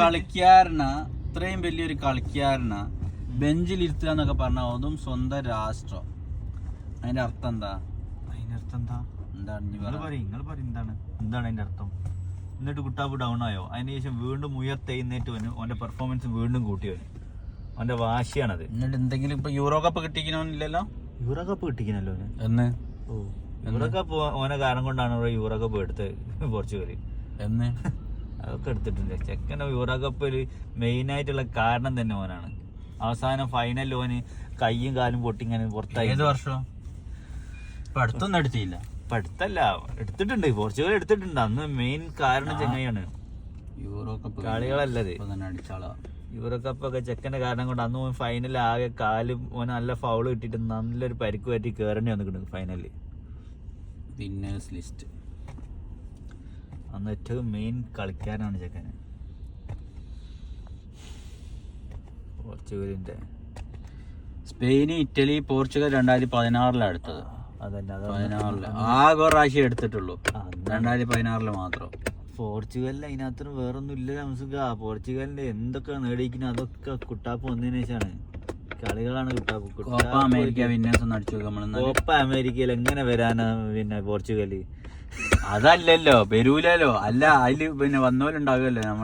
കളിക്കാരന ഇത്രയും വലിയൊരു കളിക്കാരന ബെഞ്ചിലിരുത്തുക എന്നൊക്കെ പറഞ്ഞാൽ അതും സ്വന്തം രാഷ്ട്രം. അതിന്റെ അർത്ഥം എന്താ? എന്താണ് അതിന്റെ അർത്ഥം? എന്നിട്ട് കുട്ടാപ്പ് ഡൗൺ ആയോ? അതിനുശേഷം വീണ്ടും ഉയർത്തെഴുന്നേറ്റ് ഓന്റെ പെർഫോമൻസ് വീണ്ടും കൂട്ടിയവന്. അവന്റെ വാശിയാണത്. എന്നിട്ട് എന്തെങ്കിലും ഇപ്പൊ യൂറോ കപ്പ് കിട്ടിക്കണോന്നില്ലല്ലോ. യൂറോ കപ്പ് കിട്ടിക്കണല്ലോ എന്ന്. യൂറോ കപ്പ് ഓനെ കാരണം കൊണ്ടാണ് യൂറോ കപ്പ് എടുത്തത് പോർച്ചുഗല്. എന്ന് അതൊക്കെ എടുത്തിട്ടുണ്ട്. ചെക്കൻ്റെ യൂറോ കപ്പിൽ മെയിൻ ആയിട്ടുള്ള കാരണം തന്നെ ഓനാണ്. അവസാനം ഫൈനലിൽ ഓന് കയ്യും കാലും പൊട്ടിങ്ങനെ പുറത്തായി. ഏത് വർഷം? ഇപ്പൊ അടുത്തൊന്നും എടുത്തില്ല. ഇപ്പൊ അടുത്തല്ല, എടുത്തിട്ടുണ്ട്. പോർച്ചുഗൽ എടുത്തിട്ടുണ്ട്. അന്ന് മെയിൻ കാരണം ചെങ്ങായിയാണ്. യൂറോ കപ്പ് കളികളല്ലത്. അടിച്ചാളാ. യൂറോ കപ്പ് ഒക്കെ ചെക്കന്റെ കാരണം കൊണ്ട് അന്ന് ഓൻ ഫൈനലിൽ ആകെ കാലും ഓന് നല്ല ഫൗള് കിട്ടിയിട്ട് നല്ലൊരു പരിക്ക് പറ്റി കയറേണ്ടി വന്നിട്ടുണ്ട് ഫൈനലിൽ. Winners list. അന്ന് ഏറ്റവും മെയിൻ കളിക്കാനാണ് ചെക്കന് പോർച്ചുഗലിന്റെ. സ്പെയിന്, ഇറ്റലി, പോർച്ചുഗൽ 2016 എടുത്തത്. അതന്നെ 2016 ആകെ പ്രാവശ്യം എടുത്തിട്ടുള്ളൂ. 2016 മാത്രം. പോർച്ചുഗലിൽ അതിനകത്ത് വേറൊന്നും ഇല്ല നമുക്ക്. പോർച്ചുഗലിന്റെ എന്തൊക്കെ നേടിയിരിക്കുന്നത് അതൊക്കെ കുട്ടാപ്പ് വന്നതിന് ശേഷമാണ്. കളികളാണ് കുട്ടാപ്പ്. കോപ്പ അമേരിക്ക വിന്നേഴ്സ് ഒന്ന് അടിച്ചു നോക്കാം. കോപ്പ അമേരിക്കയിൽ എങ്ങനെ വരാനാ പിന്നെ പോർച്ചുഗല്? അതല്ലല്ലോ, വരൂലല്ലോ. അല്ല അതില് പിന്നെ വന്നോലുണ്ടാകുമല്ലോ.